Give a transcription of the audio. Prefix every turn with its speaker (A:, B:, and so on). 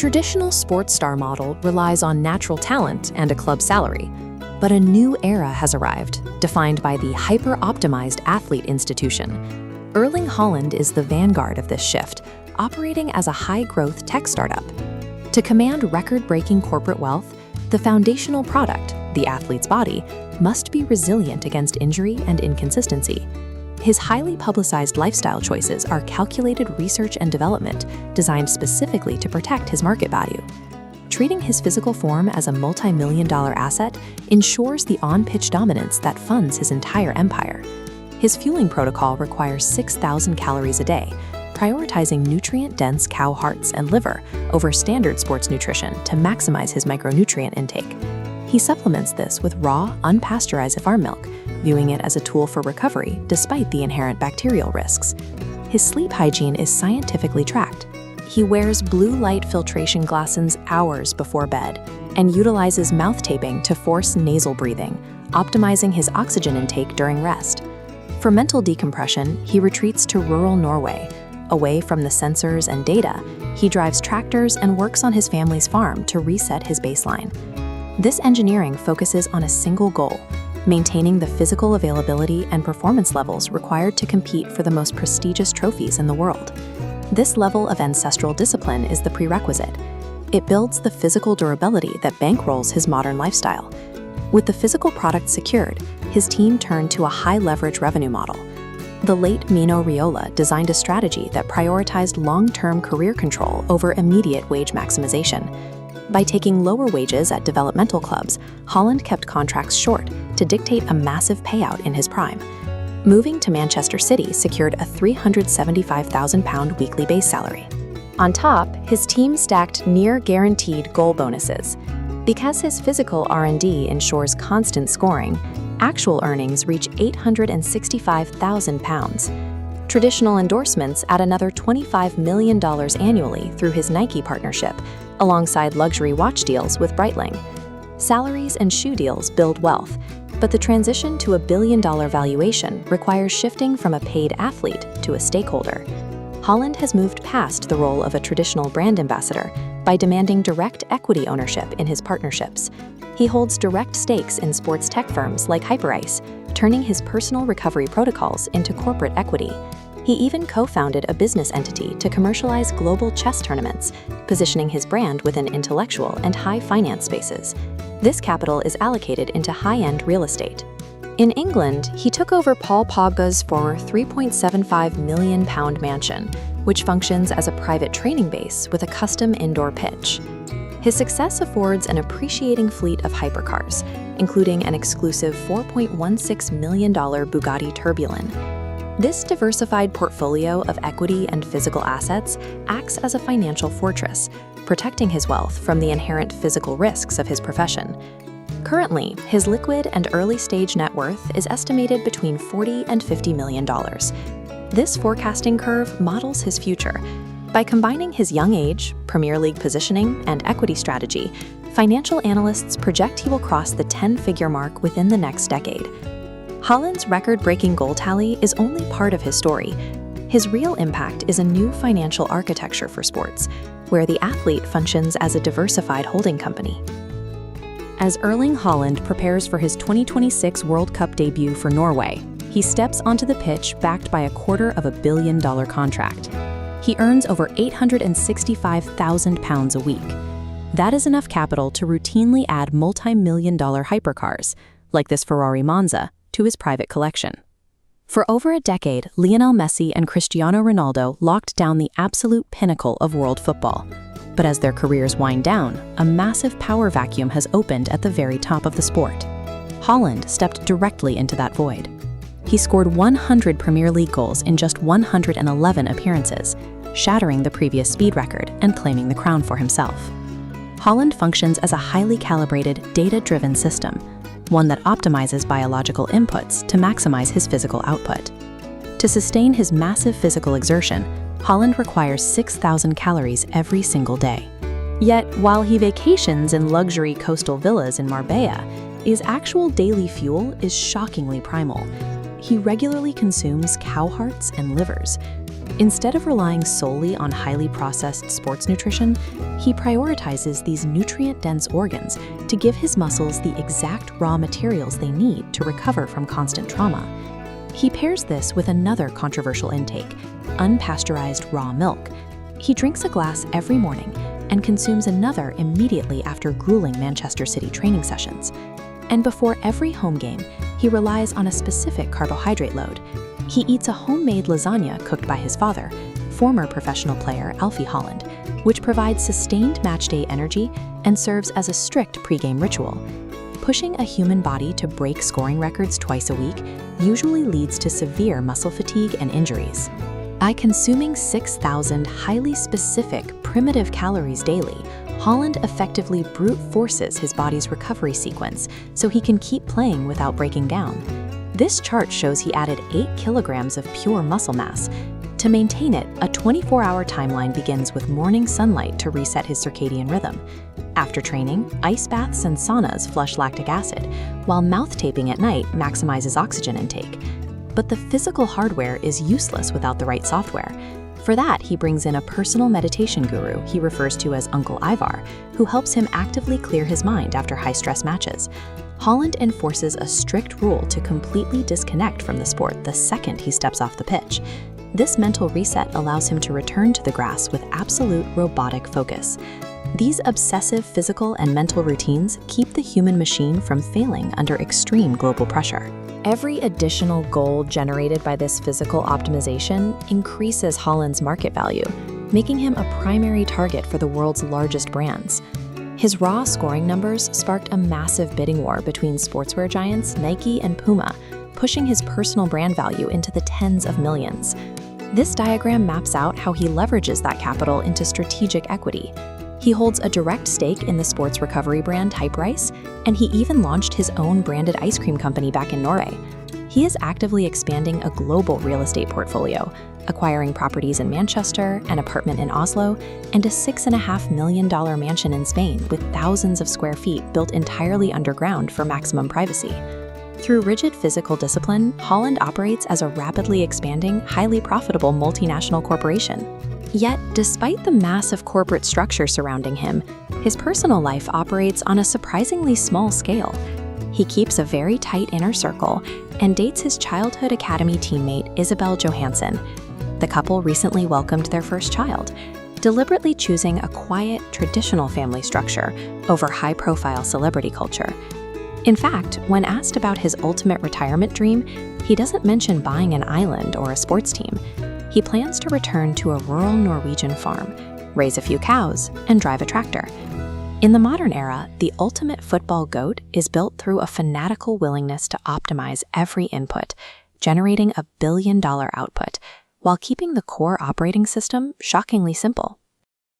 A: traditional sports star model relies on natural talent and a club salary, but a new era has arrived, defined by the hyper-optimized athlete institution. Erling Haaland is the vanguard of this shift, operating as a high-growth tech startup. To command record-breaking corporate wealth, the foundational product, the athlete's body, must be resilient against injury and inconsistency. His highly publicized lifestyle choices are calculated research and development designed specifically to protect his market value. Treating his physical form as a multi-million-dollar asset ensures the on-pitch dominance that funds his entire empire. His fueling protocol requires 6,000 calories a day, prioritizing nutrient-dense cow hearts and liver over standard sports nutrition to maximize his micronutrient intake. He supplements this with raw, unpasteurized farm milk, viewing it as a tool for recovery despite the inherent bacterial risks. His sleep hygiene is scientifically tracked. He wears blue light filtration glasses hours before bed and utilizes mouth taping to force nasal breathing, optimizing his oxygen intake during rest. For mental decompression, he retreats to rural Norway. Away from the sensors and data, he drives tractors and works on his family's farm to reset his baseline. This engineering focuses on a single goal: maintaining the physical availability and performance levels required to compete for the most prestigious trophies in the world. This level of ancestral discipline is the prerequisite. It builds the physical durability that bankrolls his modern lifestyle. With the physical product secured, his team turned to a high-leverage revenue model. The late Mino Raiola designed a strategy that prioritized long-term career control over immediate wage maximization. By taking lower wages at developmental clubs, Haaland kept contracts short to dictate a massive payout in his prime. Moving to Manchester City secured a £375,000 weekly base salary. On top, his team stacked near-guaranteed goal bonuses. Because his physical R&D ensures constant scoring, actual earnings reach £865,000. Traditional endorsements add another $25 million annually through his Nike partnership, alongside luxury watch deals with Breitling. Salaries and shoe deals build wealth, but the transition to a billion-dollar valuation requires shifting from a paid athlete to a stakeholder. Haaland has moved past the role of a traditional brand ambassador by demanding direct equity ownership in his partnerships. He holds direct stakes in sports tech firms like Hyperice, turning his personal recovery protocols into corporate equity. He even co-founded a business entity to commercialize global chess tournaments, positioning his brand within intellectual and high finance spaces. This capital is allocated into high-end real estate. In England, he took over Paul Pogba's former £3.75 million mansion, which functions as a private training base with a custom indoor pitch. His success affords an appreciating fleet of hypercars, including an exclusive $4.16 million Bugatti Tourbillon. This diversified portfolio of equity and physical assets acts as a financial fortress, protecting his wealth from the inherent physical risks of his profession. Currently, his liquid and early-stage net worth is estimated between $40 and $50 million. This forecasting curve models his future. By combining his young age, Premier League positioning, and equity strategy, financial analysts project he will cross the 10-figure mark within the next decade. Haaland's record-breaking goal tally is only part of his story. His real impact is a new financial architecture for sports, where the athlete functions as a diversified holding company. As Erling Haaland prepares for his 2026 World Cup debut for Norway, he steps onto the pitch backed by a $250 million contract. He earns over £865,000 a week. That is enough capital to routinely add multi-million-dollar hypercars, like this Ferrari Monza, to his private collection. For over a decade, Lionel Messi and Cristiano Ronaldo locked down the absolute pinnacle of world football. But as their careers wind down, a massive power vacuum has opened at the very top of the sport. Haaland stepped directly into that void. He scored 100 Premier League goals in just 111 appearances, shattering the previous speed record and claiming the crown for himself. Haaland functions as a highly calibrated, data-driven system, one that optimizes biological inputs to maximize his physical output. To sustain his massive physical exertion, Haaland requires 6,000 calories every single day. Yet, while he vacations in luxury coastal villas in Marbella, his actual daily fuel is shockingly primal. He regularly consumes cow hearts and livers. Instead of relying solely on highly processed sports nutrition, he prioritizes these nutrient-dense organs to give his muscles the exact raw materials they need to recover from constant trauma. He pairs this with another controversial intake, unpasteurized raw milk. He drinks a glass every morning and consumes another immediately after grueling Manchester City training sessions. And before every home game, he relies on a specific carbohydrate load. He eats a homemade lasagna cooked by his father, former professional player Alf-Inge Haaland, which provides sustained matchday energy and serves as a strict pre-game ritual. Pushing a human body to break scoring records twice a week usually leads to severe muscle fatigue and injuries. By consuming 6,000 highly specific, primitive calories daily, Haaland effectively brute forces his body's recovery sequence so he can keep playing without breaking down. This chart shows he added 8 kilograms of pure muscle mass. To maintain it, a 24-hour timeline begins with morning sunlight to reset his circadian rhythm. After training, ice baths and saunas flush lactic acid, while mouth taping at night maximizes oxygen intake. But the physical hardware is useless without the right software. For that, he brings in a personal meditation guru he refers to as Uncle Ivar, who helps him actively clear his mind after high-stress matches. Haaland enforces a strict rule to completely disconnect from the sport the second he steps off the pitch. This mental reset allows him to return to the grass with absolute robotic focus. These obsessive physical and mental routines keep the human machine from failing under extreme global pressure. Every additional goal generated by this physical optimization increases Haaland's market value, making him a primary target for the world's largest brands. His raw scoring numbers sparked a massive bidding war between sportswear giants Nike and Puma, pushing his personal brand value into the tens of millions. This diagram maps out how he leverages that capital into strategic equity. He holds a direct stake in the sports recovery brand Hyperice, and he even launched his own branded ice cream company back in Norway. He is actively expanding a global real estate portfolio, acquiring properties in Manchester, an apartment in Oslo, and a $6.5 million mansion in Spain with thousands of square feet built entirely underground for maximum privacy. Through rigid physical discipline, Haaland operates as a rapidly expanding, highly profitable multinational corporation. Yet, despite the massive corporate structure surrounding him, his personal life operates on a surprisingly small scale. He keeps a very tight inner circle and dates his childhood academy teammate Isabel Johansen. The couple recently welcomed their first child, deliberately choosing a quiet, traditional family structure over high-profile celebrity culture. In fact, when asked about his ultimate retirement dream, he doesn't mention buying an island or a sports team. He plans to return to a rural Norwegian farm, raise a few cows, and drive a tractor. In the modern era, the ultimate football GOAT is built through a fanatical willingness to optimize every input, generating a billion-dollar output, while keeping the core operating system shockingly simple.